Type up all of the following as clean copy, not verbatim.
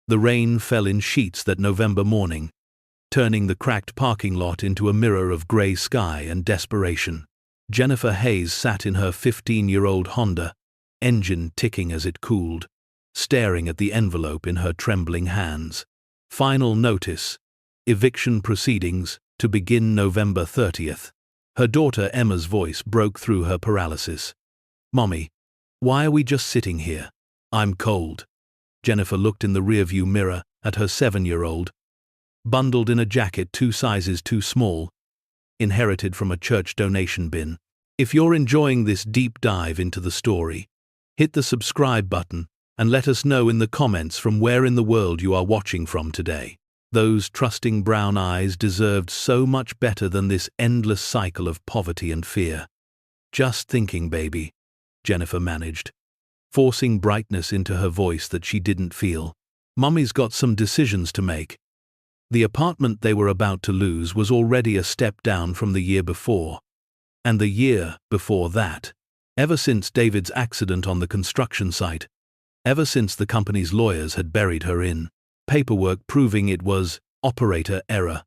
The rain fell in sheets that November morning, turning the cracked parking lot into a mirror of grey sky and desperation. Jennifer Hayes sat in her 15-year-old Honda, engine ticking as it cooled, staring at the envelope in her trembling hands. Final notice. Eviction proceedings, to begin November 30th. Her daughter Emma's voice broke through her paralysis. "Mommy, why are we just sitting here? I'm cold." Jennifer looked in the rearview mirror at her 7-year-old, bundled in a jacket 2 sizes too small, inherited from a church donation bin. If you're enjoying this deep dive into the story, hit the subscribe button and let us know in the comments from where in the world you are watching from today. Those trusting brown eyes deserved so much better than this endless cycle of poverty and fear. "Just thinking, baby," Jennifer managed, forcing brightness into her voice that she didn't feel. "Mummy's got some decisions to make." The apartment they were about to lose was already a step down from the year before, and the year before that. Ever since David's accident on the construction site, ever since the company's lawyers had buried her in paperwork proving it was operator error.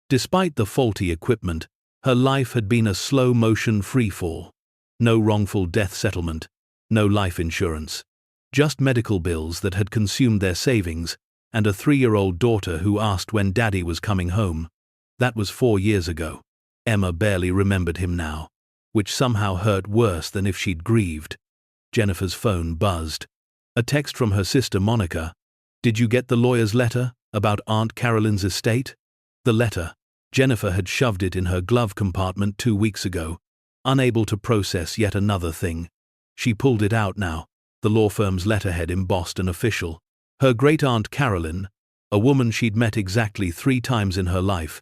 Despite the faulty equipment, her life had been a slow-motion freefall. No wrongful death settlement, no life insurance, just medical bills that had consumed their savings, and a 3-year-old daughter who asked when Daddy was coming home. That was 4 years ago. Emma barely remembered him now, which somehow hurt worse than if she'd grieved. Jennifer's phone buzzed. A text from her sister Monica. "Did you get the lawyer's letter about Aunt Carolyn's estate?" The letter. Jennifer had shoved it in her glove compartment 2 weeks ago, unable to process yet another thing. She pulled it out now, the law firm's letterhead embossed and official. Her great-aunt Carolyn, a woman she'd met exactly 3 times in her life,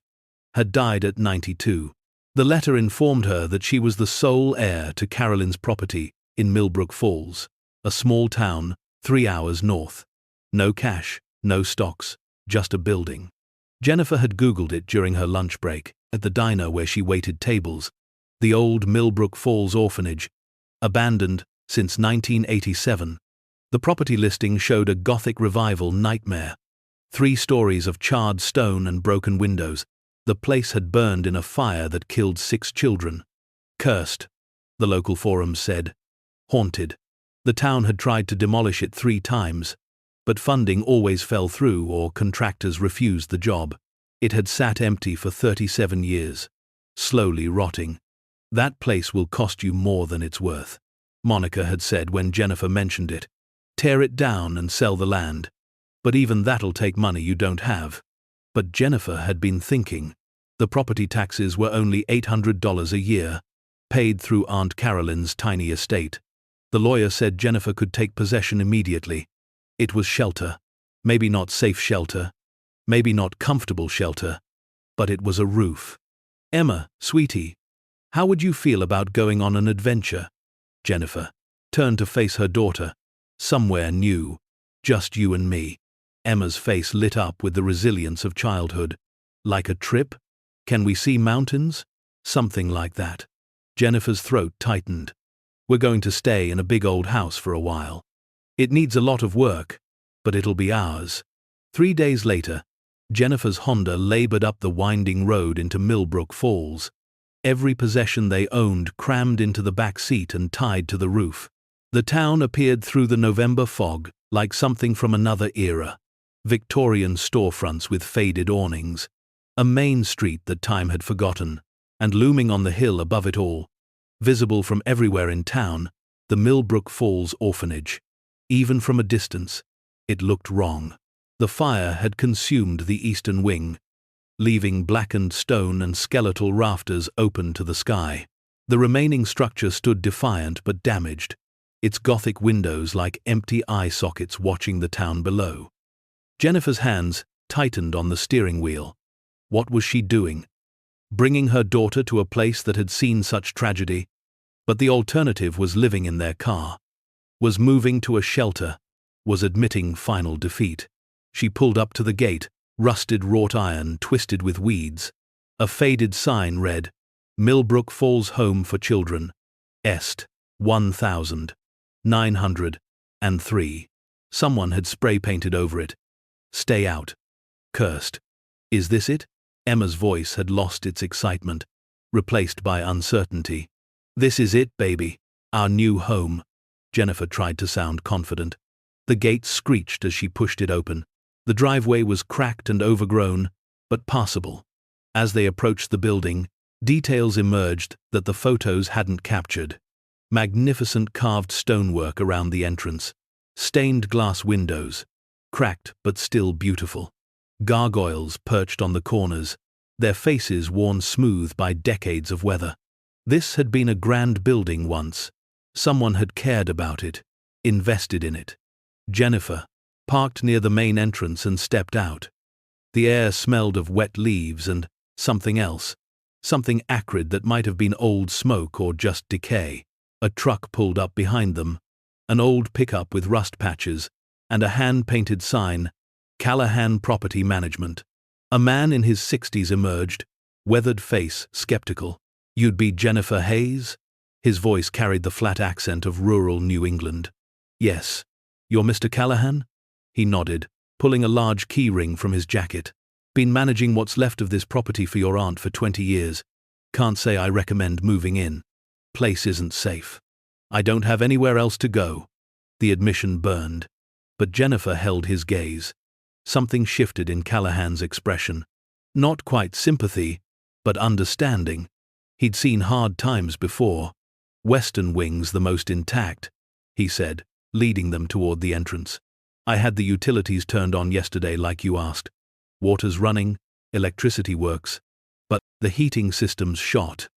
had died at 92. The letter informed her that she was the sole heir to Carolyn's property in Millbrook Falls, a small town 3 hours north. No cash, no stocks, just a building. Jennifer had Googled it during her lunch break, at the diner where she waited tables. The old Millbrook Falls Orphanage, abandoned since 1987. The property listing showed a Gothic revival nightmare. 3 stories of charred stone and broken windows. The place had burned in a fire that killed 6 children. Cursed, the local forums said. Haunted. The town had tried to demolish it 3 times, but funding always fell through or contractors refused the job. It had sat empty for 37 years, slowly rotting. "That place will cost you more than it's worth," Monica had said when Jennifer mentioned it. "Tear it down and sell the land. But even that'll take money you don't have." But Jennifer had been thinking. The property taxes were only $800 a year, paid through Aunt Carolyn's tiny estate. The lawyer said Jennifer could take possession immediately. It was shelter. Maybe not safe shelter. Maybe not comfortable shelter. But it was a roof. "Emma, sweetie, how would you feel about going on an adventure?" Jennifer turned to face her daughter. "Somewhere new. Just you and me." Emma's face lit up with the resilience of childhood. "Like a trip? Can we see mountains?" "Something like that." Jennifer's throat tightened. "We're going to stay in a big old house for a while. It needs a lot of work, but it'll be ours." 3 days later, Jennifer's Honda labored up the winding road into Millbrook Falls. Every possession they owned crammed into the back seat and tied to the roof. The town appeared through the November fog like something from another era. Victorian storefronts with faded awnings, a main street that time had forgotten, and looming on the hill above it all, visible from everywhere in town, the Millbrook Falls Orphanage. Even from a distance, it looked wrong. The fire had consumed the eastern wing, leaving blackened stone and skeletal rafters open to the sky. The remaining structure stood defiant but damaged, its Gothic windows like empty eye sockets watching the town below. Jennifer's hands tightened on the steering wheel. What was she doing? Bringing her daughter to a place that had seen such tragedy? But the alternative was living in their car, was moving to a shelter, was admitting final defeat. She pulled up to the gate, rusted wrought iron twisted with weeds. A faded sign read, "Millbrook Falls Home for Children, Est. 1903. Someone had spray painted over it, Stay out. Cursed. Is this it? Emma's voice had lost its excitement, replaced by uncertainty. This is it, baby. Our new home. Jennifer tried to sound confident. The gate screeched as she pushed it open. The driveway was cracked and overgrown, but passable. As they approached the building, details emerged that the photos hadn't captured. Magnificent carved stonework around the entrance, stained glass windows, cracked but still beautiful. Gargoyles perched on the corners, their faces worn smooth by decades of weather. This had been a grand building once. Someone had cared about it, invested in it. Jennifer parked near the main entrance and stepped out. The air smelled of wet leaves and something else, something acrid that might have been old smoke or just decay. A truck pulled up behind them, an old pickup with rust patches, and a hand-painted sign, Callahan Property Management. A man in his 60s emerged, weathered face, skeptical. You'd be Jennifer Hayes? His voice carried the flat accent of rural New England. Yes. You're Mr. Callahan? He nodded, pulling a large key ring from his jacket. Been managing what's left of this property for your aunt for 20 years. Can't say I recommend moving in. Place isn't safe. I don't have anywhere else to go. The admission burned. But Jennifer held his gaze. Something shifted in Callahan's expression. Not quite sympathy, but understanding. He'd seen hard times before. Western wing's the most intact, he said, leading them toward the entrance. I had the utilities turned on yesterday like you asked. Water's running, electricity works. But the heating system's shot.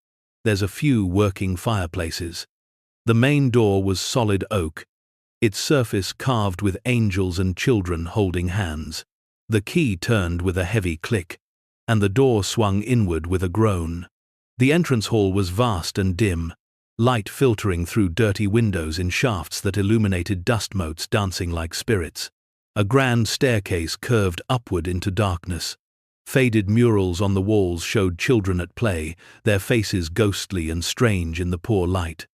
There's a few working fireplaces. The main door was solid oak, its surface carved with angels and children holding hands. The key turned with a heavy click, and the door swung inward with a groan. The entrance hall was vast and dim, light filtering through dirty windows in shafts that illuminated dust motes dancing like spirits. A grand staircase curved upward into darkness. Faded murals on the walls showed children at play, their faces ghostly and strange in the poor light.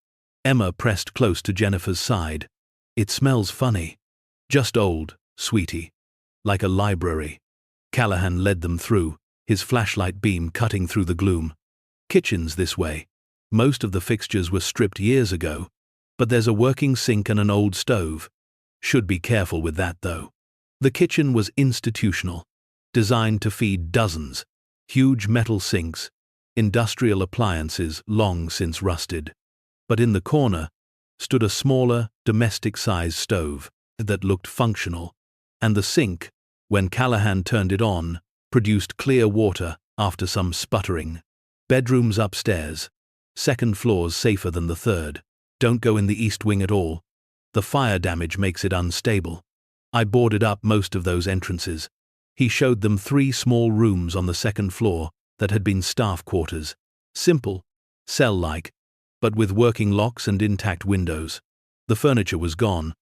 Emma pressed close to Jennifer's side. It smells funny. Just old, sweetie. Like a library. Callahan led them through, his flashlight beam cutting through the gloom. Kitchen's this way. Most of the fixtures were stripped years ago, but there's a working sink and an old stove. Should be careful with that, though. The kitchen was institutional, designed to feed dozens. Huge metal sinks, industrial appliances long since rusted. But in the corner stood a smaller, domestic-sized stove that looked functional, and the sink, when Callahan turned it on, produced clear water after some sputtering. Bedrooms upstairs. Second floor's safer than the third. Don't go in the east wing at all. The fire damage makes it unstable. I boarded up most of those entrances. He showed them 3 small rooms on the second floor that had been staff quarters. Simple, cell-like, but with working locks and intact windows. The furniture was gone,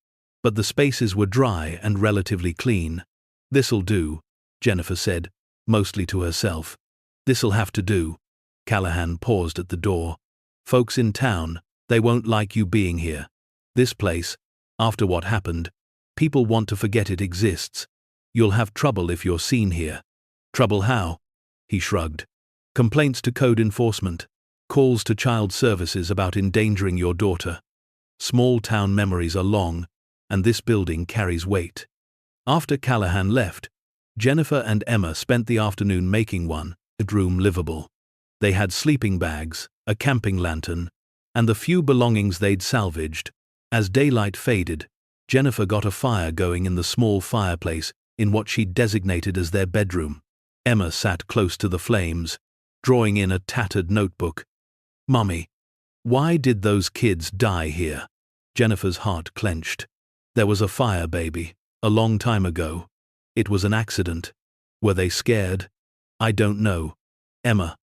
but the spaces were dry and relatively clean. This'll do, Jennifer said, mostly to herself. This'll have to do. Callahan paused at the door. Folks in town, they won't like you being here. This place, after what happened, people want to forget it exists. You'll have trouble if you're seen here. Trouble how? He shrugged. Complaints to code enforcement. Calls to child services about endangering your daughter. Small town memories are long, and this building carries weight. After Callahan left, Jennifer and Emma spent the afternoon making one bedroom livable. They had sleeping bags, a camping lantern, and the few belongings they'd salvaged. As daylight faded, Jennifer got a fire going in the small fireplace in what she designated as their bedroom. Emma sat close to the flames, drawing in a tattered notebook. Mummy, why did those kids die here? Jennifer's heart clenched. There was a fire, baby, a long time ago. It was an accident. Were they scared? I don't know. Emma,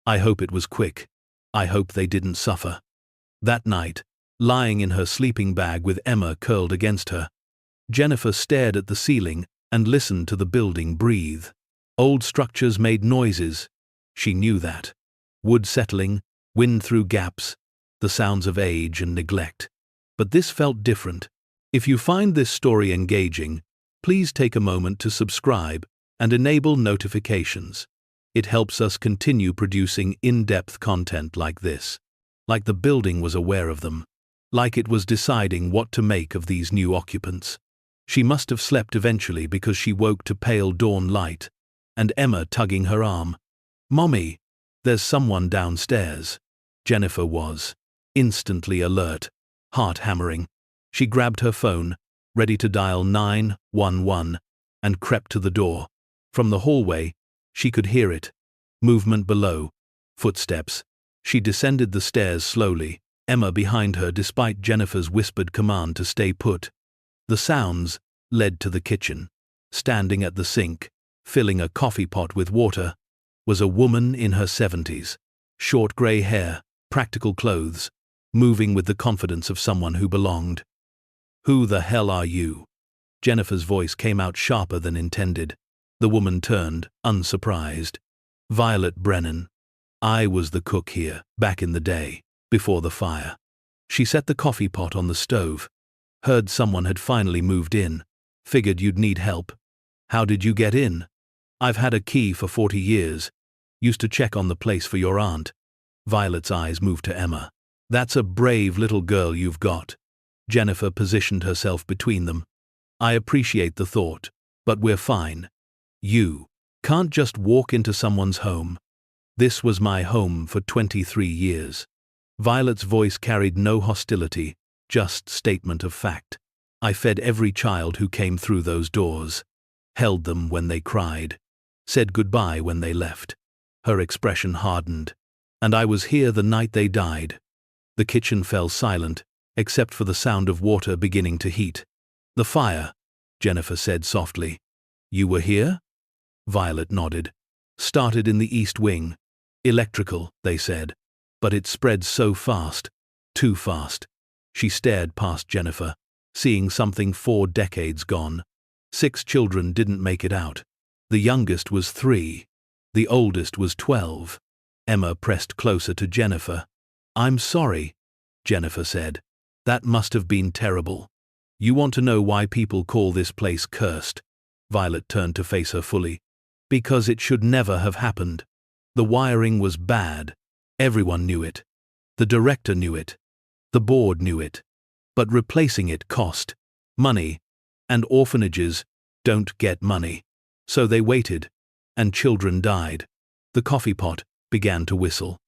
I hope it was quick. I hope they didn't suffer. That night, lying in her sleeping bag with Emma curled against her, Jennifer stared at the ceiling and listened to the building breathe. Old structures made noises. She knew that. Wood settling, wind through gaps, the sounds of age and neglect. But this felt different. If you find this story engaging, Please take a moment to subscribe and enable notifications. It helps us continue producing in-depth content like this. Like the building was aware of them. Like it was deciding what to make of these new occupants. She must have slept eventually because she woke to pale dawn light, and Emma tugging her arm. "Mommy, there's someone downstairs." Jennifer was instantly alert, heart hammering. She grabbed her phone, ready to dial 911, and crept to the door. From the hallway, she could hear it. Movement below. Footsteps. She descended the stairs slowly, Emma behind her despite Jennifer's whispered command to stay put. The sounds led to the kitchen. Standing at the sink, filling a coffee pot with water, was a woman in her 70s. Short grey hair, practical clothes, moving with the confidence of someone who belonged. "Who the hell are you?" Jennifer's voice came out sharper than intended. The woman turned, unsurprised. "Violet Brennan. I was the cook here, back in the day, before the fire." She set the coffee pot on the stove. "Heard someone had finally moved in. Figured you'd need help." "How did you get in?" "I've had a key for 40 years. Used to check on the place for your aunt." Violet's eyes moved to Emma. "That's a brave little girl you've got." Jennifer positioned herself between them. "I appreciate the thought, but we're fine. You can't just walk into someone's home. This was my home for 23 years. Violet's voice carried no hostility, just statement of fact. "I fed every child who came through those doors. Held them when they cried. Said goodbye when they left." Her expression hardened. "And I was here the night they died." The kitchen fell silent, except for the sound of water beginning to heat. "The fire," Jennifer said softly. "You were here?" Violet nodded. "Started in the east wing. Electrical, they said. But it spread so fast. Too fast." She stared past Jennifer, seeing something 4 decades gone. 6 children didn't make it out. The youngest was 3. The oldest was 12. Emma pressed closer to Jennifer. "I'm sorry," Jennifer said. "That must have been terrible. You want to know why people call this place cursed?" Violet turned to face her fully. "Because it should never have happened. The wiring was bad. Everyone knew it. The director knew it. The board knew it. But replacing it cost money, and orphanages don't get money. So they waited, and children died." The coffee pot began to whistle.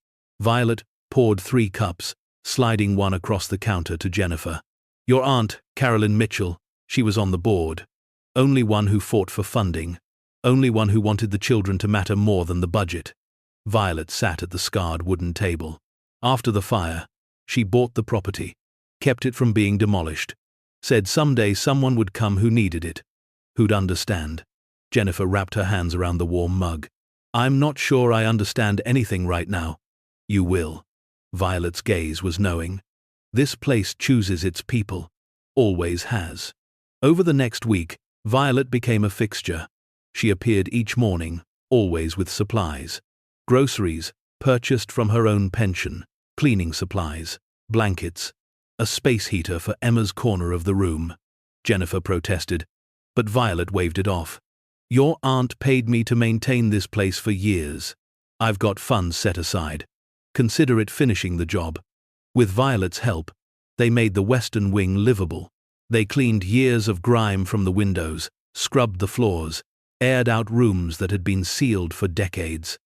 Violet poured 3 cups, sliding one across the counter to Jennifer. "Your aunt, Carolyn Mitchell, she was on the board. Only one who fought for funding. Only one who wanted the children to matter more than the budget." Violet sat at the scarred wooden table. "After the fire, she bought the property, kept it from being demolished. Said someday someone would come who needed it. Who'd understand." Jennifer wrapped her hands around the warm mug. "I'm not sure I understand anything right now." "You will." Violet's gaze was knowing. "This place chooses its people. Always has." Over the next week, Violet became a fixture. She appeared each morning, always with supplies. Groceries, purchased from her own pension, cleaning supplies, blankets, a space heater for Emma's corner of the room. Jennifer protested, but Violet waved it off. "Your aunt paid me to maintain this place for years. I've got funds set aside. Consider it finishing the job." With Violet's help, they made the western wing livable. They cleaned years of grime from the windows, scrubbed the floors, aired out rooms that had been sealed for decades.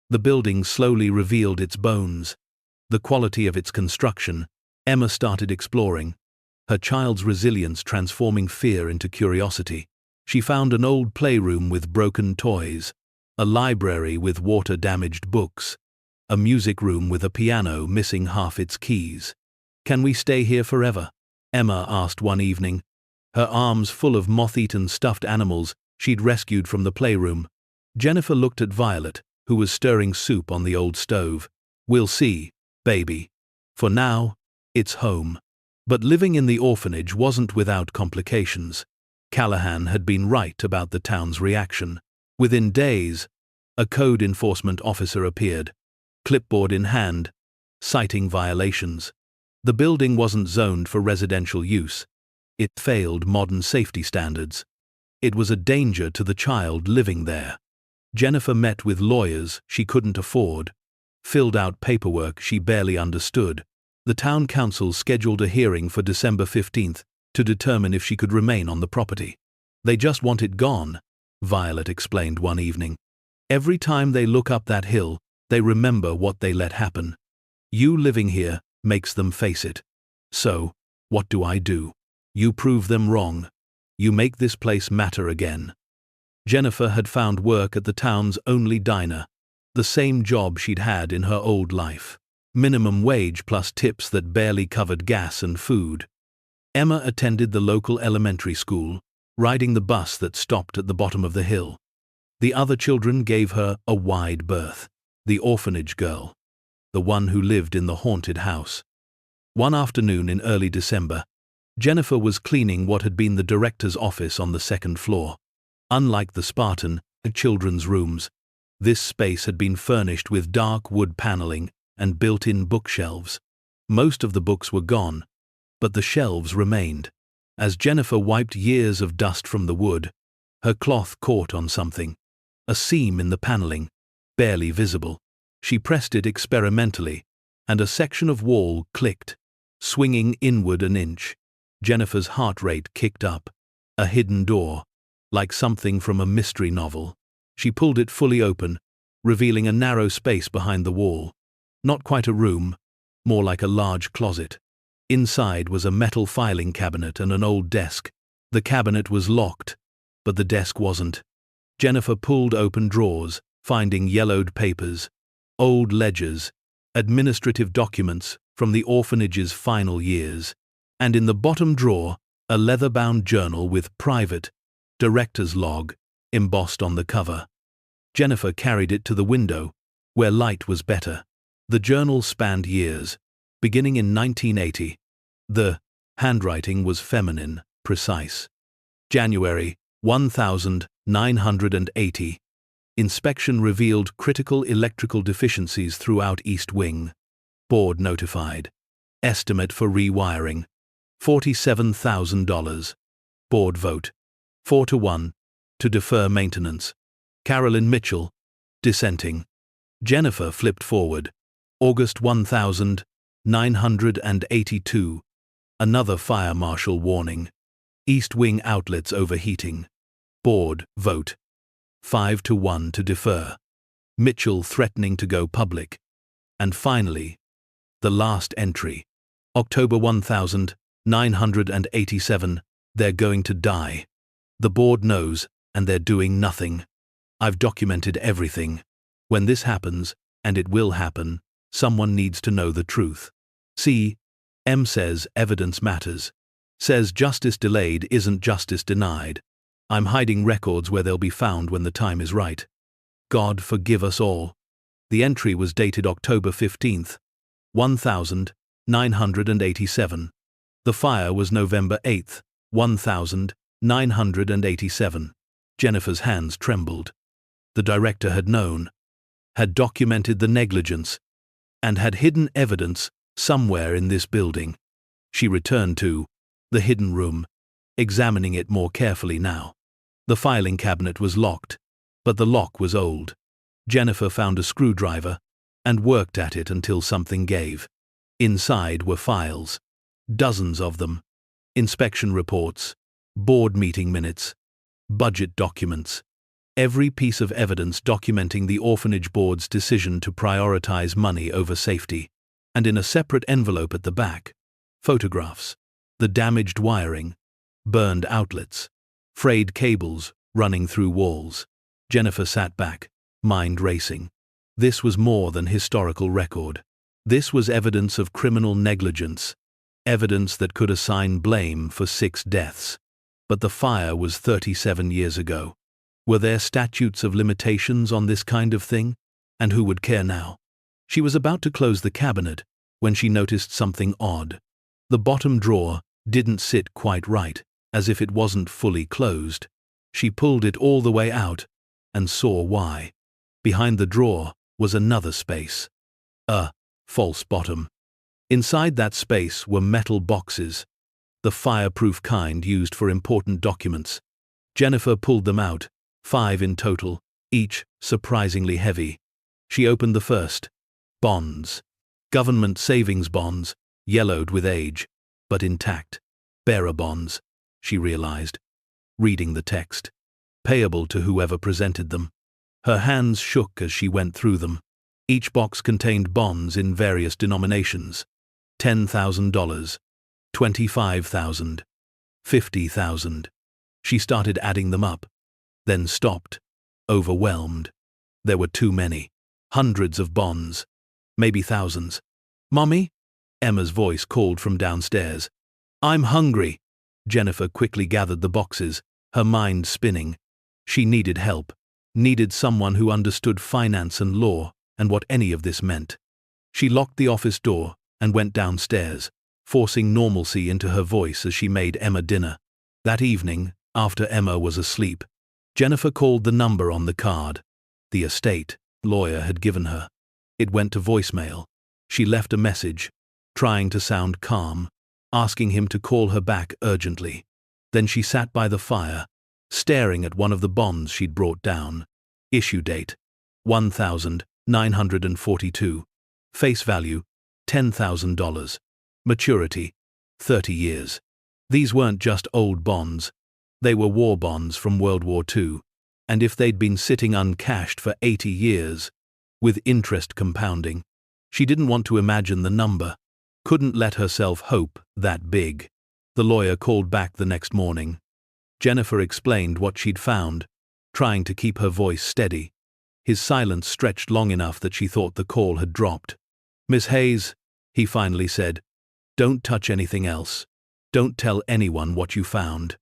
The building slowly revealed its bones. The quality of its construction, Emma started exploring, her child's resilience transforming fear into curiosity. She found an old playroom with broken toys, a library with water-damaged books, a music room with a piano missing half its keys. "Can we stay here forever?" Emma asked one evening, her arms full of moth-eaten stuffed animals she'd rescued from the playroom. Jennifer looked at Violet, who was stirring soup on the old stove. "We'll see, baby. For now, it's home." But living in the orphanage wasn't without complications. Callahan had been right about the town's reaction. Within days, a code enforcement officer appeared, clipboard in hand, citing violations. The building wasn't zoned for residential use. It failed modern safety standards. It was a danger to the child living there. Jennifer met with lawyers she couldn't afford, filled out paperwork she barely understood. The town council scheduled a hearing for December 15th to determine if she could remain on the property. They just want it gone, Violet explained one evening. Every time they look up that hill, they remember what they let happen. You living here makes them face it. So, what do? You prove them wrong. You make this place matter again. Jennifer had found work at the town's only diner, the same job she'd had in her old life. Minimum wage plus tips that barely covered gas and food. Emma attended the local elementary school, riding the bus that stopped at the bottom of the hill. The other children gave her a wide berth. The orphanage girl. The one who lived in the haunted house. One afternoon in early December, Jennifer was cleaning what had been the director's office on the second floor. Unlike the Spartan children's rooms, this space had been furnished with dark wood paneling and built-in bookshelves. Most of the books were gone, but the shelves remained. As Jennifer wiped years of dust from the wood, her cloth caught on something. A seam in the paneling, barely visible. She pressed it experimentally, and a section of wall clicked, swinging inward an inch. Jennifer's heart rate kicked up. A hidden door, like something from a mystery novel. She pulled it fully open, revealing a narrow space behind the wall. Not quite a room, more like a large closet. Inside was a metal filing cabinet and an old desk. The cabinet was locked, but the desk wasn't. Jennifer pulled open drawers, finding yellowed papers, old ledgers, administrative documents from the orphanage's final years, and in the bottom drawer, a leather-bound journal with private, director's log, embossed on the cover. Jennifer carried it to the window, where light was better. The journal spanned years, beginning in 1980. The handwriting was feminine, precise. January 1980. Inspection revealed critical electrical deficiencies throughout East Wing. Board notified. Estimate for rewiring: $47,000. Board vote: 4-1, to defer maintenance. Carolyn Mitchell, dissenting. Jennifer flipped forward. August 1982. Another fire marshal warning. East Wing outlets overheating. Board vote: 5-1 to defer. Mitchell threatening to go public. And finally, the last entry. October 1987. They're going to die. The board knows, and they're doing nothing. I've documented everything. When this happens, and it will happen, someone needs to know the truth. See, M says evidence matters. Says justice delayed isn't justice denied. I'm hiding records where they'll be found when the time is right. God forgive us all. The entry was dated October 15th, 1987. The fire was November 8th, 1987. Jennifer's hands trembled. The director had known, had documented the negligence, and had hidden evidence somewhere in this building. She returned to the hidden room, examining it more carefully now. The filing cabinet was locked, but the lock was old. Jennifer found a screwdriver and worked at it until something gave. Inside were files, dozens of them. Inspection reports, board meeting minutes, budget documents. Every piece of evidence documenting the orphanage board's decision to prioritize money over safety. And in a separate envelope at the back, photographs, the damaged wiring, burned outlets, frayed cables running through walls. Jennifer sat back, mind racing. This was more than historical record. This was evidence of criminal negligence, evidence that could assign blame for 6 deaths. But the fire was 37 years ago. Were there statutes of limitations on this kind of thing? And who would care now? She was about to close the cabinet when she noticed something odd. The bottom drawer didn't sit quite right, as if it wasn't fully closed. She pulled it all the way out and saw why. Behind the drawer was another space. A false bottom. Inside that space were metal boxes, the fireproof kind used for important documents. Jennifer pulled them out, 5 in total, each surprisingly heavy. She opened the first. Bonds. Government savings bonds, yellowed with age, but intact. Bearer bonds, she realized, reading the text. Payable to whoever presented them. Her hands shook as she went through them. Each box contained bonds in various denominations. $10,000, $25,000, $50,000. She started adding them up, then stopped, overwhelmed. There were too many. Hundreds of bonds. Maybe thousands. "Mommy?" Emma's voice called from downstairs. "I'm hungry." Jennifer quickly gathered the boxes, her mind spinning. She needed help, needed someone who understood finance and law and what any of this meant. She locked the office door and went downstairs, forcing normalcy into her voice as she made Emma dinner. That evening, after Emma was asleep, Jennifer called the number on the card the estate lawyer had given her. It went to voicemail. She left a message, trying to sound calm, asking him to call her back urgently. Then she sat by the fire, staring at one of the bonds she'd brought down. Issue date: 1942. Face value: $10,000. Maturity: 30 years. These weren't just old bonds. They were war bonds from World War II, and if they'd been sitting uncashed for 80 years, with interest compounding, she didn't want to imagine the number, couldn't let herself hope that big. The lawyer called back the next morning. Jennifer explained what she'd found, trying to keep her voice steady. His silence stretched long enough that she thought the call had dropped. "Miss Hayes," he finally said, "don't touch anything else. Don't tell anyone what you found.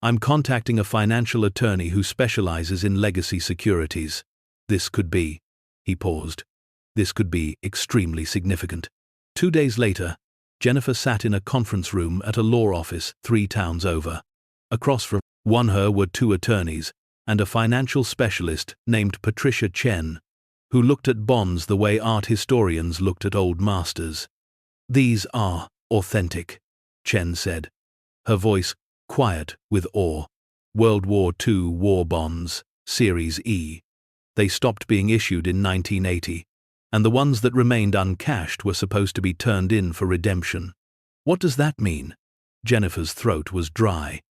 I'm contacting a financial attorney who specializes in legacy securities. This could be," he paused, "this could be extremely significant." 2 days later, Jennifer sat in a conference room at a law office 3 towns over. Across from her were 2 attorneys and a financial specialist named Patricia Chen, who looked at bonds the way art historians looked at old masters. "These are authentic," Chen said, her voice quiet with awe. "World War II war bonds, Series E. They stopped being issued in 1980, and the ones that remained uncashed were supposed to be turned in for redemption." "What does that mean?" Jennifer's throat was dry.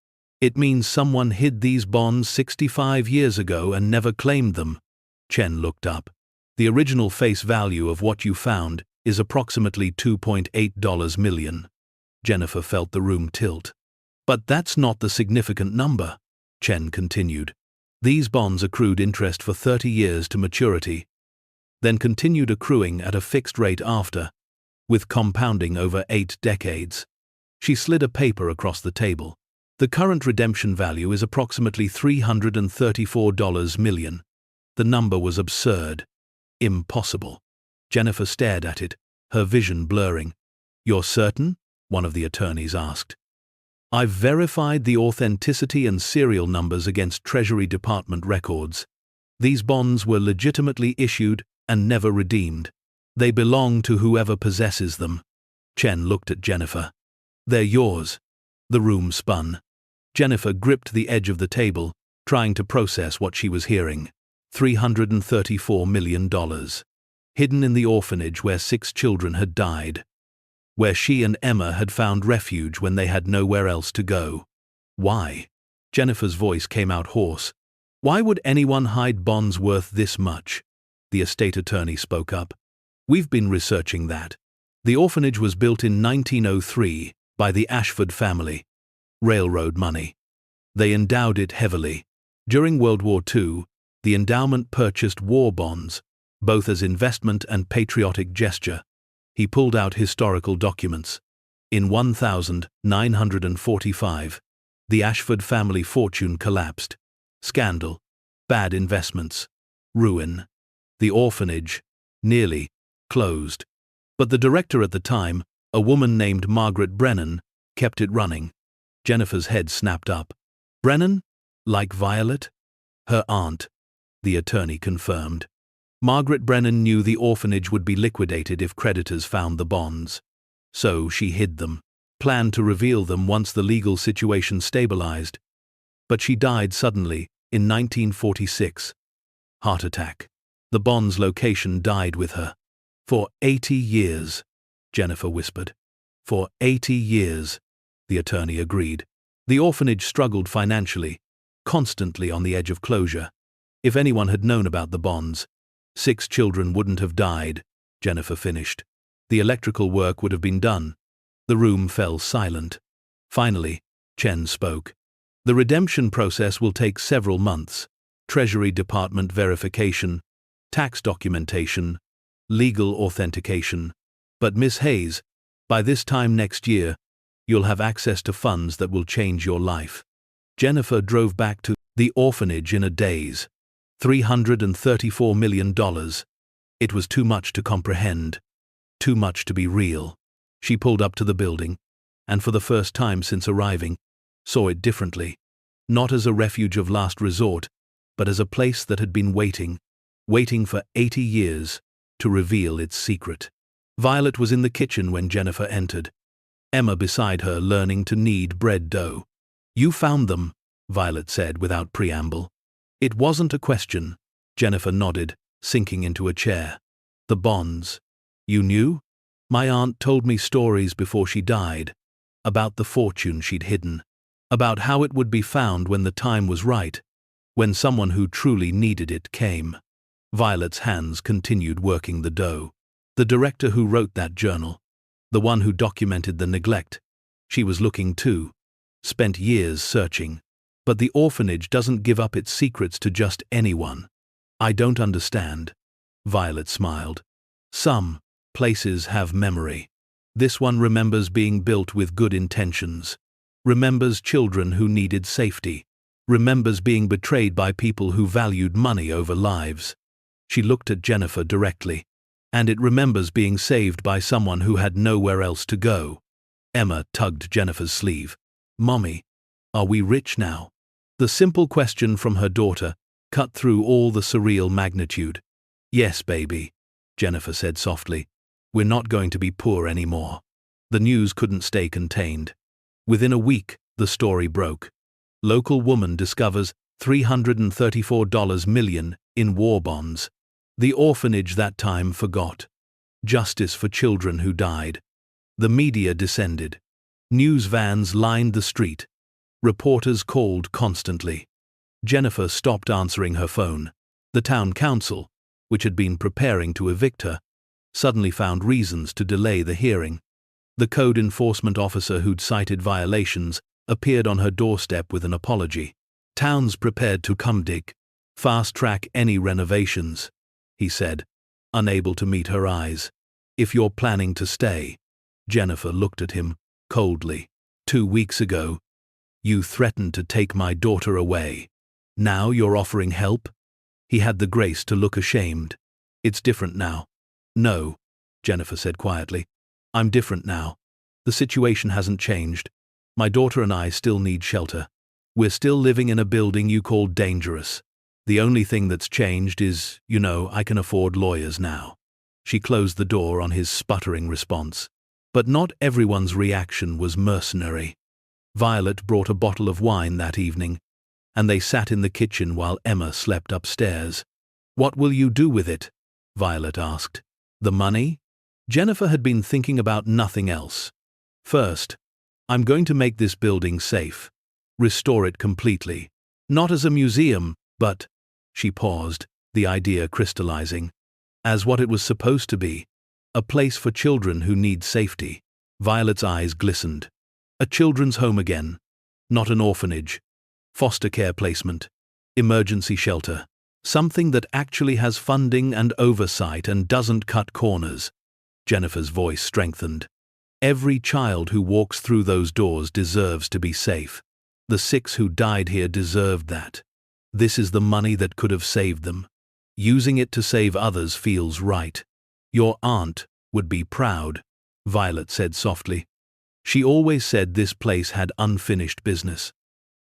"It means someone hid these bonds 65 years ago and never claimed them." Chen looked up. "The original face value of what you found is approximately $2.8 million. Jennifer felt the room tilt. "But that's not the significant number," Chen continued. "These bonds accrued interest for 30 years to maturity, then continued accruing at a fixed rate after, with compounding over 8 decades. She slid a paper across the table. "The current redemption value is approximately $334 million. The number was absurd. Impossible." Jennifer stared at it, her vision blurring. "You're certain?" one of the attorneys asked. "I've verified the authenticity and serial numbers against Treasury Department records. These bonds were legitimately issued and never redeemed. They belong to whoever possesses them." Chen looked at Jennifer. "They're yours." The room spun. Jennifer gripped the edge of the table, trying to process what she was hearing. $334 million. Hidden in the orphanage where 6 children had died. Where she and Emma had found refuge when they had nowhere else to go. "Why?" Jennifer's voice came out hoarse. "Why would anyone hide bonds worth this much?" The estate attorney spoke up. "We've been researching that. The orphanage was built in 1903 by the Ashford family. Railroad money. They endowed it heavily. During World War II, the endowment purchased war bonds, both as investment and patriotic gesture." He pulled out historical documents. In 1945, the Ashford family fortune collapsed. Scandal. Bad investments. Ruin. The orphanage, nearly, closed. But the director at the time, a woman named Margaret Brennan, kept it running. Jennifer's head snapped up. "Brennan? Like Violet?" "Her aunt," the attorney confirmed. "Margaret Brennan knew the orphanage would be liquidated if creditors found the bonds. So she hid them, planned to reveal them once the legal situation stabilized. But she died suddenly in 1946. Heart attack. The bond's location died with her. For 80 years, Jennifer whispered. For 80 years, the attorney agreed. The orphanage struggled financially, constantly on the edge of closure. If anyone had known about the bonds, 6 children wouldn't have died, Jennifer finished. The electrical work would have been done. The room fell silent. Finally, Chen spoke. The redemption process will take several months. Treasury Department verification, tax documentation, legal authentication. But Miss Hayes, by this time next year, you'll have access to funds that will change your life. Jennifer drove back to the orphanage in a daze. $334 million. It was too much to comprehend. Too much to be real. She pulled up to the building, and for the first time since arriving, saw it differently. Not as a refuge of last resort, but as a place that had been waiting for 80 years to reveal its secret. Violet was in the kitchen when Jennifer entered. Emma beside her learning to knead bread dough. "You found them," Violet said without preamble. It wasn't a question. Jennifer nodded, sinking into a chair. "The bonds. You knew? My aunt told me stories before she died, about the fortune she'd hidden, about how it would be found when the time was right, when someone who truly needed it came." Violet's hands continued working the dough. The director who wrote that journal, the one who documented the neglect, she was looking too, spent years searching. But the orphanage doesn't give up its secrets to just anyone. "I don't understand." Violet smiled. "Some places have memory. This one remembers being built with good intentions. Remembers children who needed safety. Remembers being betrayed by people who valued money over lives." She looked at Jennifer directly. "And it remembers being saved by someone who had nowhere else to go." Emma tugged Jennifer's sleeve. "Mommy, are we rich now?" The simple question from her daughter cut through all the surreal magnitude. "Yes, baby," Jennifer said softly. "We're not going to be poor anymore." The news couldn't stay contained. Within a week, the story broke. Local woman discovers $334 million in war bonds. The orphanage that time forgot. Justice for children who died. The media descended. News vans lined the street. Reporters called constantly. Jennifer stopped answering her phone. The town council, which had been preparing to evict her, suddenly found reasons to delay the hearing. The code enforcement officer who'd cited violations appeared on her doorstep with an apology. "Town's prepared to come dig. Fast-track any renovations," he said, unable to meet her eyes. "If you're planning to stay." Jennifer looked at him coldly. 2 weeks ago, you threatened to take my daughter away. Now you're offering help?" He had the grace to look ashamed. "It's different now." "No," Jennifer said quietly. "I'm different now. The situation hasn't changed. My daughter and I still need shelter. We're still living in a building you call dangerous. The only thing that's changed is, I can afford lawyers now." She closed the door on his sputtering response. But not everyone's reaction was mercenary. Violet brought a bottle of wine that evening, and they sat in the kitchen while Emma slept upstairs. "What will you do with it?" Violet asked. "The money?" Jennifer had been thinking about nothing else. "First, I'm going to make this building safe. Restore it completely. Not as a museum, but," she paused, the idea crystallizing, "as what it was supposed to be. A place for children who need safety." Violet's eyes glistened. "A children's home again. Not an orphanage. Foster care placement. Emergency shelter. Something that actually has funding and oversight and doesn't cut corners." Jennifer's voice strengthened. "Every child who walks through those doors deserves to be safe. The 6 who died here deserved that. This is the money that could have saved them. Using it to save others feels right. Your aunt would be proud," Violet said softly. "She always said this place had unfinished business."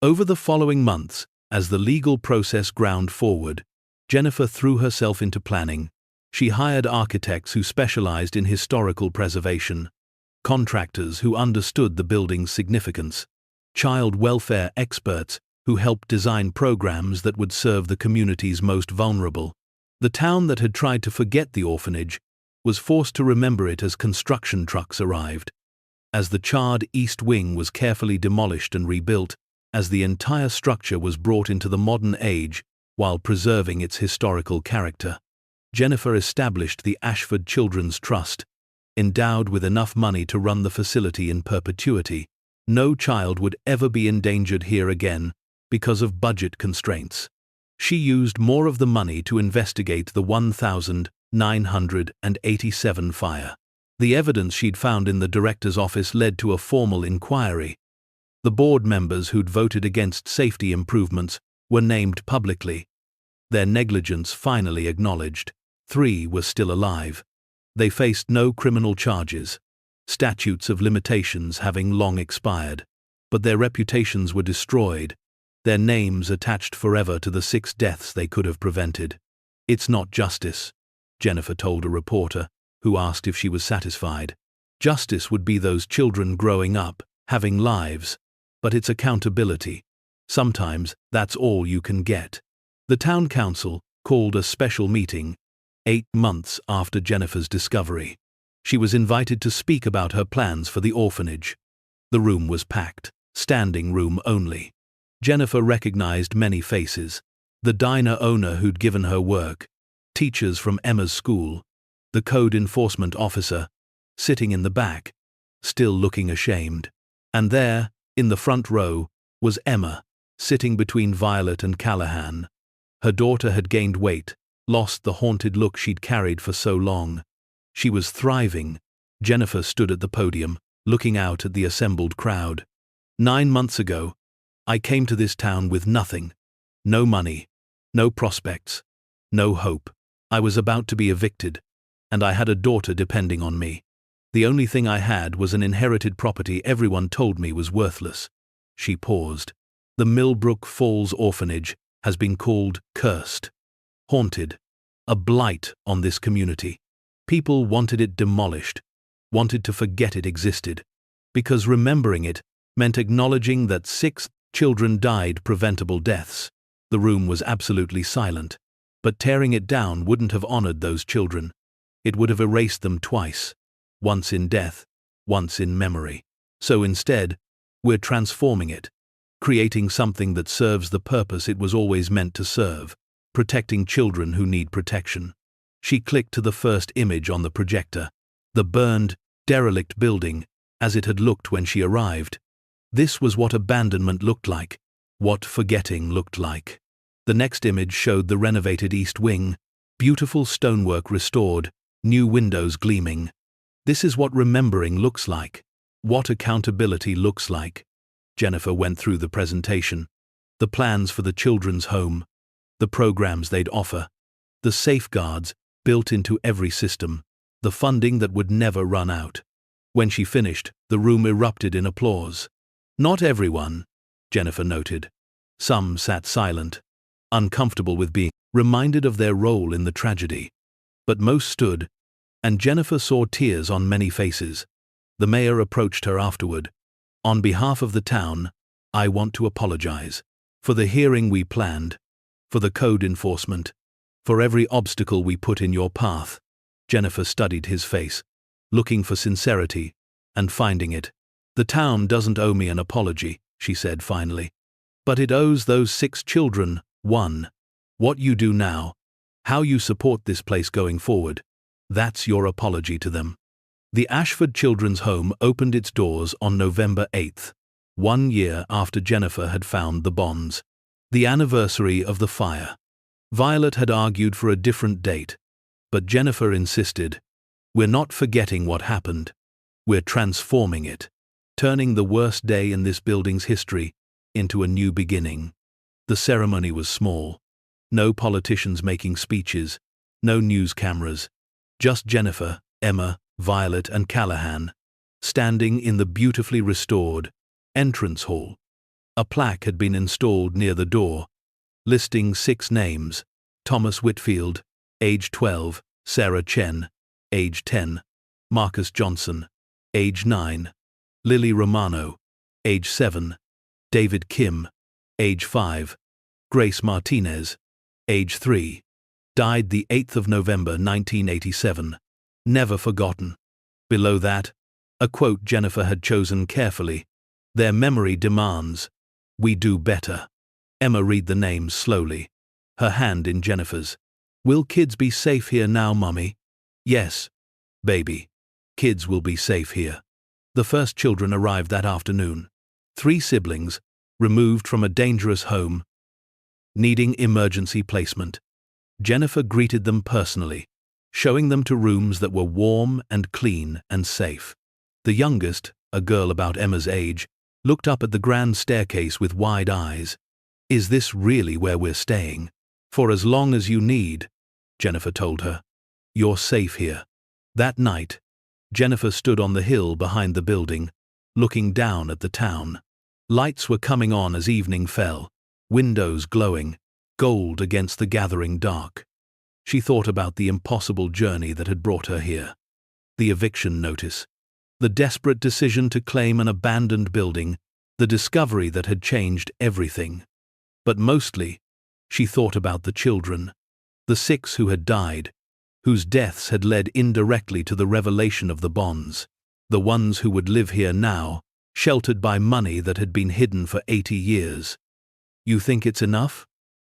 Over the following months, as the legal process ground forward, Jennifer threw herself into planning. She hired architects who specialized in historical preservation, contractors who understood the building's significance, child welfare experts who helped design programs that would serve the community's most vulnerable. The town that had tried to forget the orphanage was forced to remember it as construction trucks arrived, as the charred East Wing was carefully demolished and rebuilt, as the entire structure was brought into the modern age while preserving its historical character. Jennifer established the Ashford Children's Trust, endowed with enough money to run the facility in perpetuity. No child would ever be endangered here again because of budget constraints. She used more of the money to investigate the 1987 fire. The evidence she'd found in the director's office led to a formal inquiry. The board members who'd voted against safety improvements were named publicly. Their negligence finally acknowledged. 3 were still alive. They faced no criminal charges, statutes of limitations having long expired, but their reputations were destroyed, their names attached forever to the 6 deaths they could have prevented. "It's not justice," Jennifer told a reporter, who asked if she was satisfied. "Justice would be those children growing up, having lives, but it's accountability. Sometimes that's all you can get." The town council called a special meeting 8 months after Jennifer's discovery. She was invited to speak about her plans for the orphanage. The room was packed, standing room only. Jennifer recognized many faces: the diner owner who'd given her work, teachers from Emma's school, the code enforcement officer, sitting in the back, still looking ashamed. And there, in the front row, was Emma, sitting between Violet and Callahan. Her daughter had gained weight, lost the haunted look she'd carried for so long. She was thriving. Jennifer stood at the podium, looking out at the assembled crowd. 9 months ago, I came to this town with nothing. No money, no prospects, no hope. I was about to be evicted, and I had a daughter depending on me. The only thing I had was an inherited property everyone told me was worthless. She paused. The Millbrook Falls Orphanage has been called cursed, haunted, a blight on this community. People wanted it demolished, wanted to forget it existed, because remembering it meant acknowledging that 6 children died preventable deaths. The room was absolutely silent, but tearing it down wouldn't have honored those children. It would have erased them twice, once in death, once in memory. So instead, we're transforming it, creating something that serves the purpose it was always meant to serve: protecting children who need protection. She clicked to the first image on the projector, the burned, derelict building, as it had looked when she arrived. This was what abandonment looked like, what forgetting looked like. The next image showed the renovated East Wing, beautiful stonework restored, new windows gleaming. This is what remembering looks like, what accountability looks like. Jennifer went through the presentation, the plans for the children's home, the programs they'd offer, the safeguards built into every system, the funding that would never run out. When she finished, the room erupted in applause. Not everyone, Jennifer noted. Some sat silent, uncomfortable with being reminded of their role in the tragedy. But most stood, and Jennifer saw tears on many faces. The mayor approached her afterward. "On behalf of the town, I want to apologize for the hearing we planned, for the code enforcement, for every obstacle we put in your path." Jennifer studied his face, looking for sincerity, and finding it. "The town doesn't owe me an apology," she said finally. "But it owes those 6 children one. What you do now, how you support this place going forward, that's your apology to them." The Ashford Children's Home opened its doors on November 8th, 1 year after Jennifer had found the bonds. The anniversary of the fire. Violet had argued for a different date, but Jennifer insisted, "We're not forgetting what happened. We're transforming it, turning the worst day in this building's history into a new beginning." The ceremony was small. No politicians making speeches, no news cameras, just Jennifer, Emma, Violet and Callahan, standing in the beautifully restored entrance hall. A plaque had been installed near the door, listing 6 names: Thomas Whitfield, age 12, Sarah Chen, age 10, Marcus Johnson, age 9, Lily Romano, age 7, David Kim, age 5. Grace Martinez, age 3. Died the 8th of November 1987. Never forgotten. Below that, a quote Jennifer had chosen carefully. Their memory demands, we do better. Emma read the names slowly, her hand in Jennifer's. Will kids be safe here now, Mummy? Yes, baby. Kids will be safe here. The first children arrived that afternoon. 3 siblings, removed from a dangerous home, needing emergency placement. Jennifer greeted them personally, showing them to rooms that were warm and clean and safe. The youngest, a girl about Emma's age, looked up at the grand staircase with wide eyes. Is this really where we're staying? For as long as you need, Jennifer told her. You're safe here. That night, Jennifer stood on the hill behind the building, looking down at the town. Lights were coming on as evening fell, windows glowing, gold against the gathering dark. She thought about the impossible journey that had brought her here. The eviction notice, the desperate decision to claim an abandoned building, the discovery that had changed everything. But mostly, she thought about the children, the 6 who had died, whose deaths had led indirectly to the revelation of the bonds, the ones who would live here now, sheltered by money that had been hidden for 80 years. You think it's enough?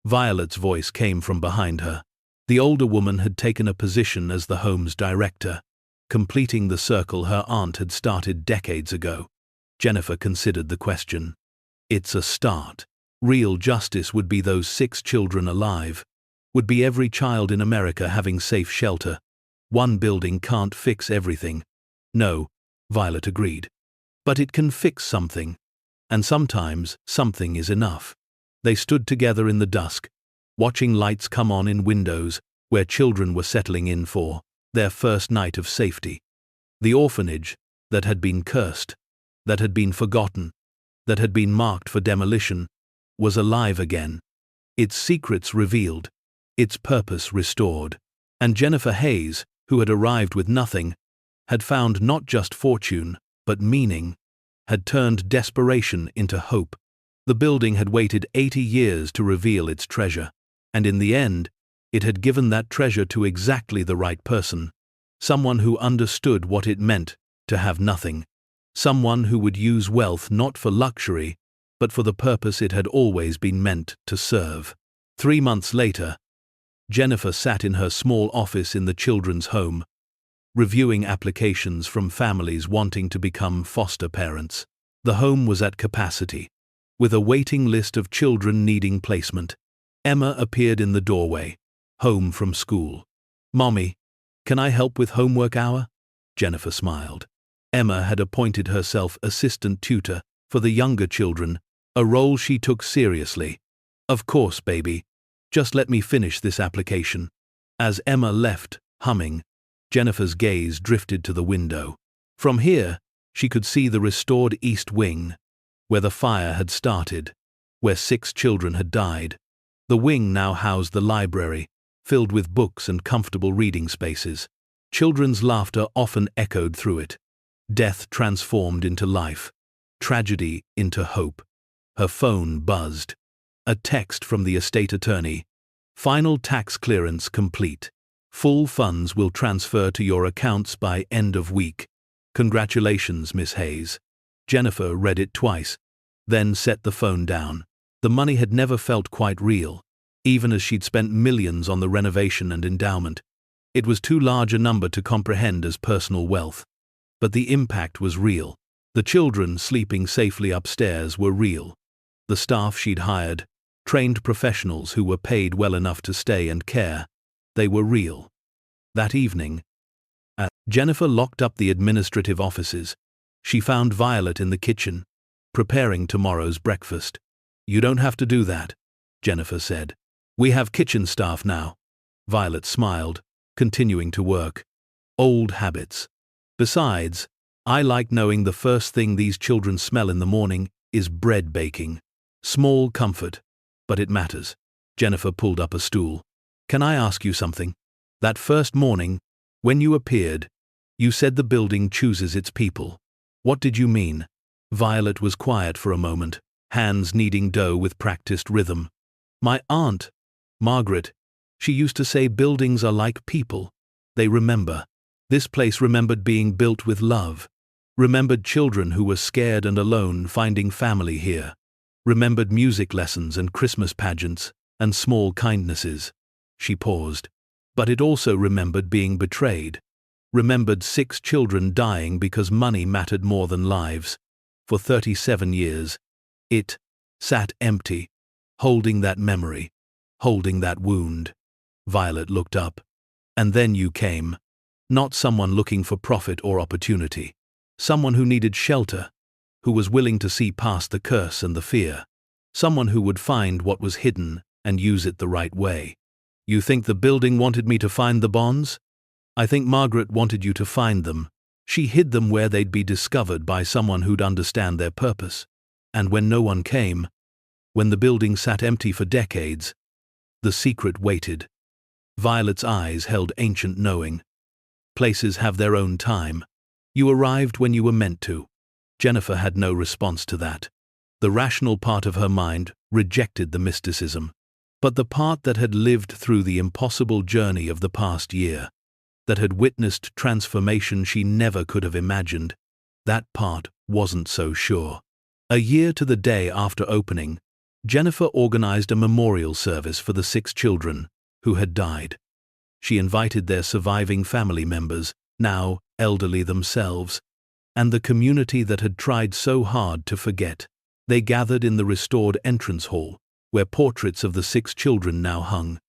Violet's voice came from behind her. The older woman had taken a position as the home's director, completing the circle her aunt had started decades ago. Jennifer considered the question. It's a start. Real justice would be those 6 children alive, would be every child in America having safe shelter. One building can't fix everything. No, Violet agreed. But it can fix something. And sometimes, something is enough. They stood together in the dusk, watching lights come on in windows where children were settling in for their first night of safety. The orphanage, that had been cursed, that had been forgotten, that had been marked for demolition, was alive again. Its secrets revealed, its purpose restored. And Jennifer Hayes, who had arrived with nothing, had found not just fortune, but meaning, had turned desperation into hope. The building had waited 80 years to reveal its treasure, and in the end, it had given that treasure to exactly the right person, someone who understood what it meant to have nothing, someone who would use wealth not for luxury, but for the purpose it had always been meant to serve. 3 months later, Jennifer sat in her small office in the children's home, reviewing applications from families wanting to become foster parents. The home was at capacity, with a waiting list of children needing placement. Emma appeared in the doorway, home from school. Mommy, can I help with homework hour? Jennifer smiled. Emma had appointed herself assistant tutor for the younger children, a role she took seriously. Of course, baby. Just let me finish this application. As Emma left, humming, Jennifer's gaze drifted to the window. From here, she could see the restored East Wing, where the fire had started, where 6 children had died. The wing now housed the library, filled with books and comfortable reading spaces. Children's laughter often echoed through it. Death transformed into life, tragedy into hope. Her phone buzzed. A text from the estate attorney. Final tax clearance complete. Full funds will transfer to your accounts by end of week. Congratulations, Miss Hayes. Jennifer read it twice, then set the phone down. The money had never felt quite real, even as she'd spent millions on the renovation and endowment. It was too large a number to comprehend as personal wealth. But the impact was real. The children sleeping safely upstairs were real. The staff she'd hired, trained professionals who were paid well enough to stay and care, they were real. That evening, as Jennifer locked up the administrative offices, she found Violet in the kitchen, preparing tomorrow's breakfast. You don't have to do that, Jennifer said. We have kitchen staff now. Violet smiled, continuing to work. Old habits. Besides, I like knowing the first thing these children smell in the morning is bread baking. Small comfort, but it matters. Jennifer pulled up a stool. Can I ask you something? That first morning, when you appeared, you said the building chooses its people. What did you mean? Violet was quiet for a moment, hands kneading dough with practiced rhythm. My aunt, Margaret, she used to say buildings are like people. They remember. This place remembered being built with love. Remembered children who were scared and alone finding family here. Remembered music lessons and Christmas pageants and small kindnesses. She paused. But it also remembered being betrayed. Remembered 6 children dying because money mattered more than lives. For 37 years, it sat empty, holding that memory, holding that wound. Violet looked up. And then you came. Not someone looking for profit or opportunity. Someone who needed shelter, who was willing to see past the curse and the fear. Someone who would find what was hidden and use it the right way. You think the building wanted me to find the bonds? I think Margaret wanted you to find them. She hid them where they'd be discovered by someone who'd understand their purpose. And when no one came, when the building sat empty for decades, the secret waited. Violet's eyes held ancient knowing. Places have their own time. You arrived when you were meant to. Jennifer had no response to that. The rational part of her mind rejected the mysticism. But the part that had lived through the impossible journey of the past year, that had witnessed transformation she never could have imagined, that part wasn't so sure. A year to the day after opening, Jennifer organized a memorial service for the 6 children who had died. She invited their surviving family members, now elderly themselves, and the community that had tried so hard to forget. They gathered in the restored entrance hall, where portraits of the 6 children now hung.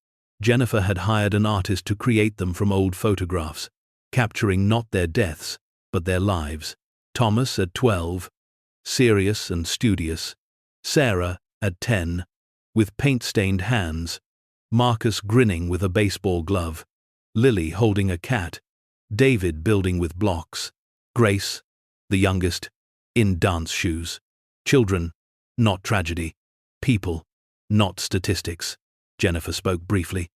Jennifer had hired an artist to create them from old photographs, capturing not their deaths, but their lives. Thomas at 12, serious and studious. Sarah at 10, with paint-stained hands. Marcus grinning with a baseball glove. Lily holding a cat. David building with blocks. Grace, the youngest, in dance shoes. Children, not tragedy. People, not statistics. Jennifer spoke briefly.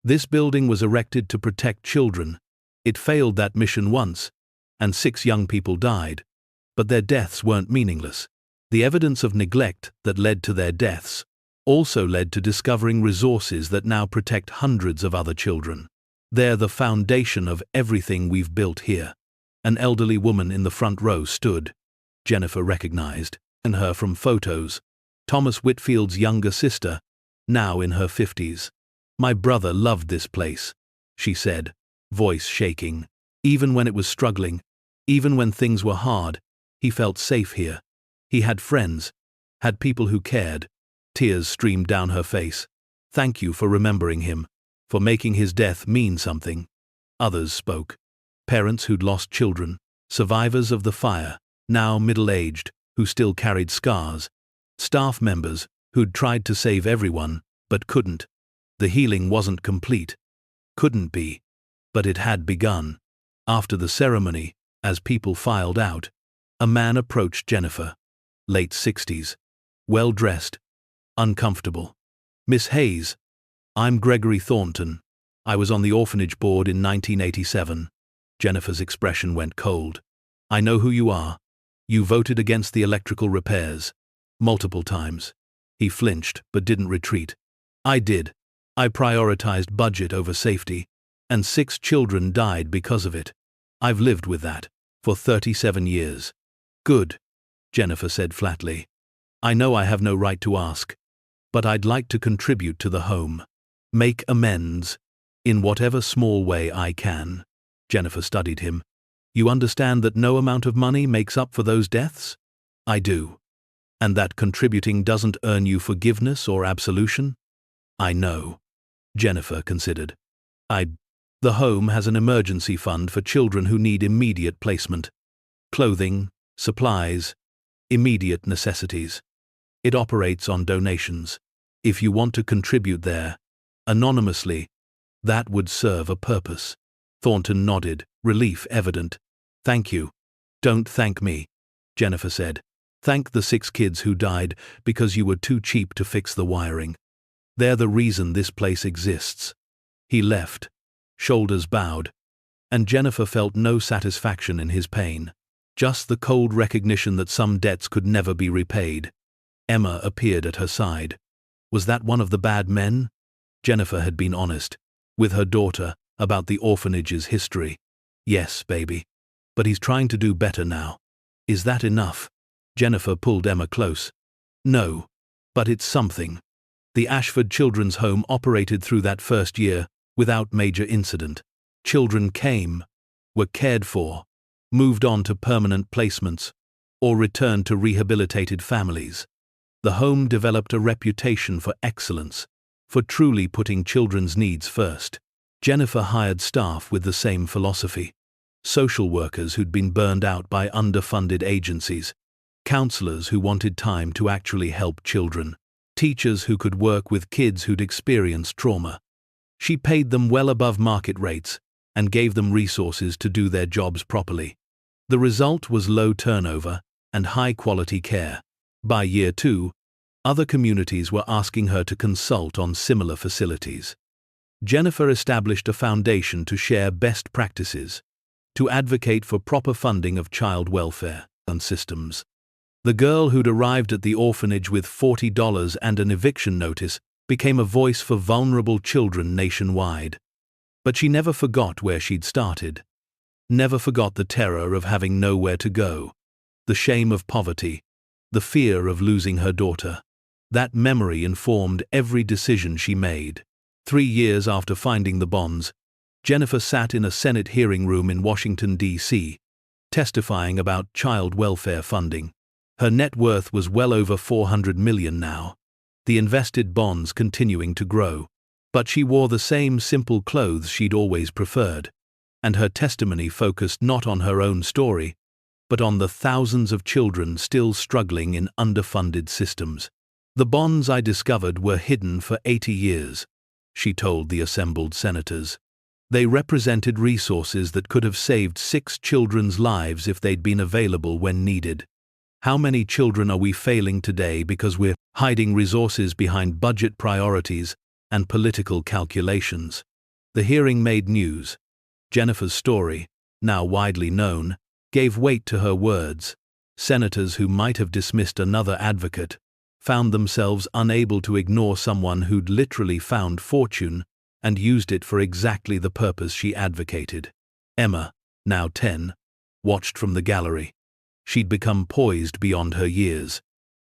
This building was erected to protect children. It failed that mission once, and 6 young people died. But their deaths weren't meaningless. The evidence of neglect that led to their deaths also led to discovering resources that now protect hundreds of other children. They're the foundation of everything we've built here. An elderly woman in the front row stood. Jennifer recognized her from photos. Thomas Whitfield's younger sister, now in her 50s. My brother loved this place, she said, voice shaking. Even when it was struggling, even when things were hard, he felt safe here. He had friends, had people who cared. Tears streamed down her face. Thank you for remembering him, for making his death mean something. Others spoke. Parents who'd lost children, survivors of the fire, now middle-aged, who still carried scars. Staff members who'd tried to save everyone, but couldn't. The healing wasn't complete. Couldn't be. But it had begun. After the ceremony, as people filed out, a man approached Jennifer. Late 60s. Well-dressed. Uncomfortable. Miss Hayes. I'm Gregory Thornton. I was on the Orphanage board in 1987. Jennifer's expression went cold. I know who you are. You voted against the electrical repairs. Multiple times. He flinched, but didn't retreat. I did. I prioritized budget over safety, and 6 children died because of it. I've lived with that for 37 years. Good, Jennifer said flatly. I know I have no right to ask, but I'd like to contribute to the home. Make amends, in whatever small way I can. Jennifer studied him. You understand that no amount of money makes up for those deaths? I do. And that contributing doesn't earn you forgiveness or absolution? I know. Jennifer considered. The home has an emergency fund for children who need immediate placement. Clothing, supplies, immediate necessities. It operates on donations. If you want to contribute there, anonymously, that would serve a purpose. Thornton nodded, relief evident. Thank you. Don't thank me, Jennifer said. Thank the 6 kids who died because you were too cheap to fix the wiring. They're the reason this place exists. He left, shoulders bowed, and Jennifer felt no satisfaction in his pain, just the cold recognition that some debts could never be repaid. Emma appeared at her side. Was that one of the bad men? Jennifer had been honest with her daughter about the orphanage's history. Yes, baby. But he's trying to do better now. Is that enough? Jennifer pulled Emma close. No. But it's something. The Ashford Children's Home operated through that first year without major incident. Children came, were cared for, moved on to permanent placements, or returned to rehabilitated families. The home developed a reputation for excellence, for truly putting children's needs first. Jennifer hired staff with the same philosophy. Social workers who'd been burned out by underfunded agencies, counselors who wanted time to actually help children, teachers who could work with kids who'd experienced trauma. She paid them well above market rates and gave them resources to do their jobs properly. The result was low turnover and high-quality care. By year 2, other communities were asking her to consult on similar facilities. Jennifer established a foundation to share best practices, to advocate for proper funding of child welfare and systems. The girl who'd arrived at the orphanage with $40 and an eviction notice became a voice for vulnerable children nationwide. But she never forgot where she'd started. Never forgot the terror of having nowhere to go, the shame of poverty, the fear of losing her daughter. That memory informed every decision she made. 3 years after finding the bonds, Jennifer sat in a Senate hearing room in Washington, D.C., testifying about child welfare funding. Her net worth was well over $400 million now, the invested bonds continuing to grow. But she wore the same simple clothes she'd always preferred, and her testimony focused not on her own story, but on the thousands of children still struggling in underfunded systems. The bonds I discovered were hidden for 80 years, she told the assembled senators. They represented resources that could have saved 6 children's lives if they'd been available when needed. How many children are we failing today because we're hiding resources behind budget priorities and political calculations? The hearing made news. Jennifer's story, now widely known, gave weight to her words. Senators who might have dismissed another advocate found themselves unable to ignore someone who'd literally found fortune and used it for exactly the purpose she advocated. Emma, now 10, watched from the gallery. She'd become poised beyond her years,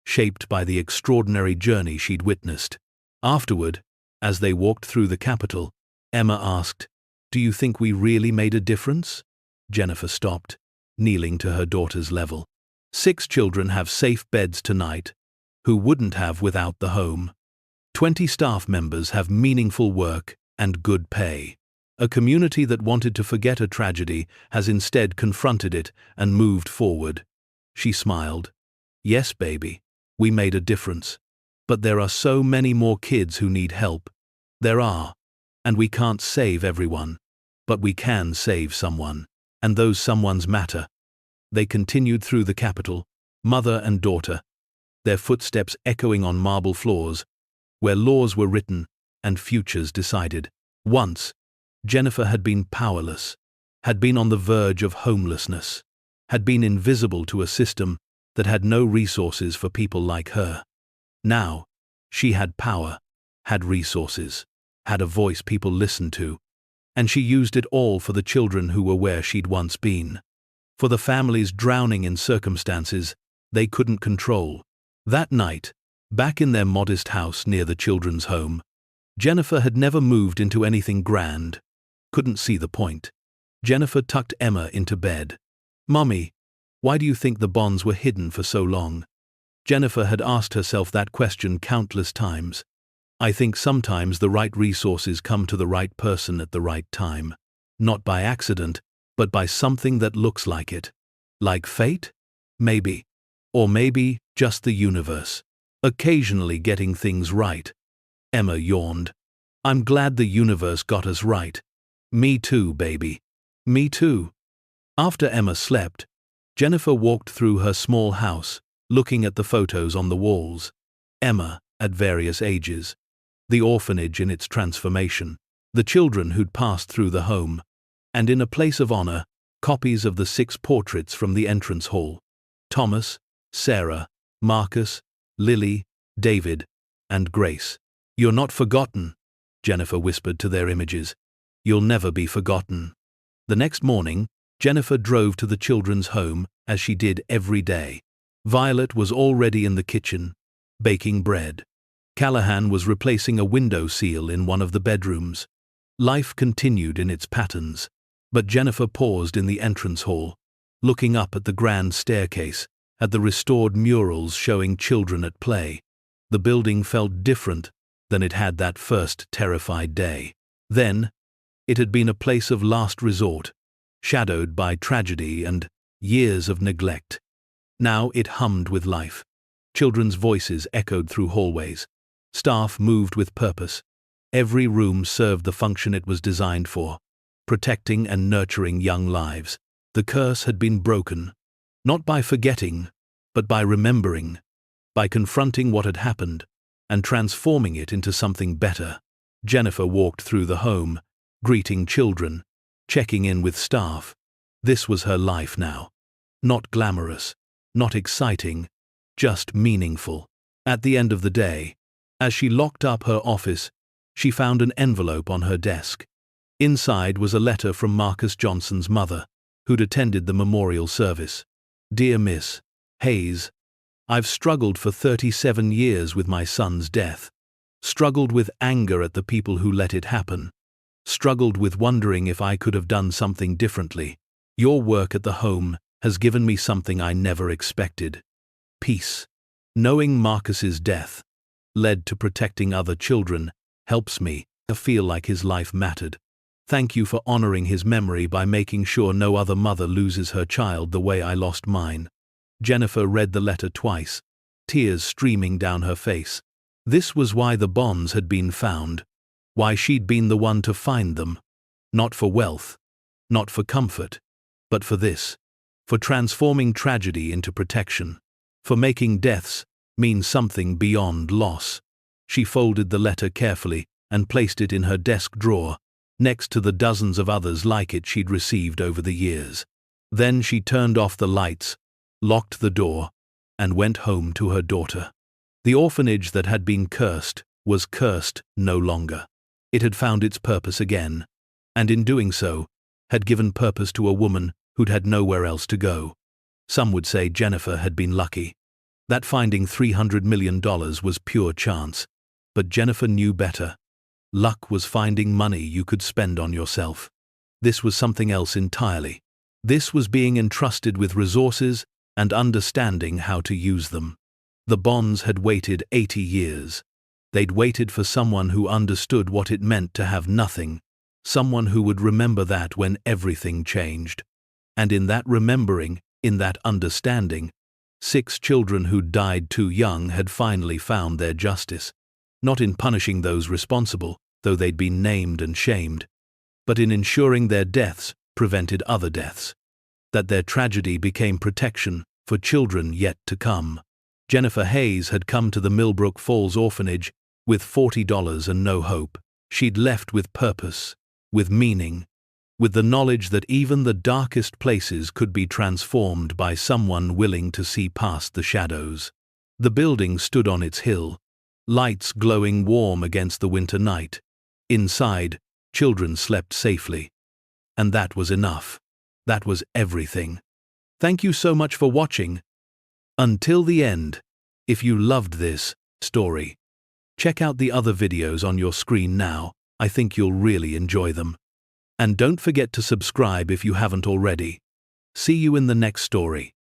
shaped by the extraordinary journey she'd witnessed. Afterward, as they walked through the Capitol, Emma asked, "Do you think we really made a difference?" Jennifer stopped, kneeling to her daughter's level. 6 children have safe beds tonight, who wouldn't have without the home. 20 staff members have meaningful work and good pay. A community that wanted to forget a tragedy has instead confronted it and moved forward. She smiled. Yes, baby, we made a difference. But there are so many more kids who need help. There are. And we can't save everyone. But we can save someone. And those someones matter. They continued through the Capitol, mother and daughter, their footsteps echoing on marble floors, where laws were written and futures decided. Once, Jennifer had been powerless, had been on the verge of homelessness, had been invisible to a system that had no resources for people like her. Now, she had power, had resources, had a voice people listened to, and she used it all for the children who were where she'd once been, for the families drowning in circumstances they couldn't control. That night, back in their modest house near the children's home, Jennifer had never moved into anything grand. Couldn't see the point. Jennifer tucked Emma into bed. "Mommy, why do you think the bonds were hidden for so long?" Jennifer had asked herself that question countless times. "I think sometimes the right resources come to the right person at the right time. Not by accident, but by something that looks like it. Like fate? Maybe. Or maybe just the universe. Occasionally getting things right." Emma yawned. "I'm glad the universe got us right. Me too, baby. Me too." After Emma slept, Jennifer walked through her small house, looking at the photos on the walls. Emma, at various ages. The orphanage in its transformation. The children who'd passed through the home. And in a place of honor, copies of the 6 portraits from the entrance hall. Thomas, Sarah, Marcus, Lily, David, and Grace. "You're not forgotten," Jennifer whispered to their images. "You'll never be forgotten." The next morning, Jennifer drove to the children's home, as she did every day. Violet was already in the kitchen, baking bread. Callahan was replacing a window seal in one of the bedrooms. Life continued in its patterns, but Jennifer paused in the entrance hall, looking up at the grand staircase, at the restored murals showing children at play. The building felt different than it had that first terrified day. Then, it had been a place of last resort, shadowed by tragedy and years of neglect. Now it hummed with life. Children's voices echoed through hallways. Staff moved with purpose. Every room served the function it was designed for, protecting and nurturing young lives. The curse had been broken, not by forgetting, but by remembering, by confronting what had happened, and transforming it into something better. Jennifer walked through the home, greeting children, checking in with staff. This was her life now. Not glamorous, not exciting, just meaningful. At the end of the day, as she locked up her office, she found an envelope on her desk. Inside was a letter from Marcus Johnson's mother, who'd attended the memorial service. "Dear Miss Hayes, I've struggled for 37 years with my son's death. Struggled with anger at the people who let it happen. Struggled with wondering if I could have done something differently. Your work at the home has given me something I never expected. Peace. Knowing Marcus's death led to protecting other children helps me to feel like his life mattered. Thank you for honoring his memory by making sure no other mother loses her child the way I lost mine." Jennifer read the letter twice, tears streaming down her face. This was why the bonds had been found, why she'd been the one to find them. Not for wealth, not for comfort, but for this, for transforming tragedy into protection, for making deaths mean something beyond loss. She folded the letter carefully and placed it in her desk drawer, next to the dozens of others like it she'd received over the years. Then she turned off the lights, locked the door, and went home to her daughter. The orphanage that had been cursed was cursed no longer. It had found its purpose again, and in doing so, had given purpose to a woman who'd had nowhere else to go. Some would say Jennifer had been lucky. That finding $300 million was pure chance. But Jennifer knew better. Luck was finding money you could spend on yourself. This was something else entirely. This was being entrusted with resources and understanding how to use them. The bonds had waited 80 years. They'd waited for someone who understood what it meant to have nothing, someone who would remember that when everything changed. And in that remembering, in that understanding, 6 children who died too young had finally found their justice. Not in punishing those responsible, though they'd been named and shamed, but in ensuring their deaths prevented other deaths. That their tragedy became protection for children yet to come. Jennifer Hayes had come to the Millbrook Falls Orphanage with $40 and no hope. She'd left with purpose, with meaning, with the knowledge that even the darkest places could be transformed by someone willing to see past the shadows. The building stood on its hill, lights glowing warm against the winter night. Inside, children slept safely. And that was enough. That was everything. Thank you so much for watching. Until the end, if you loved this story, check out the other videos on your screen now. I think you'll really enjoy them. And don't forget to subscribe if you haven't already. See you in the next story.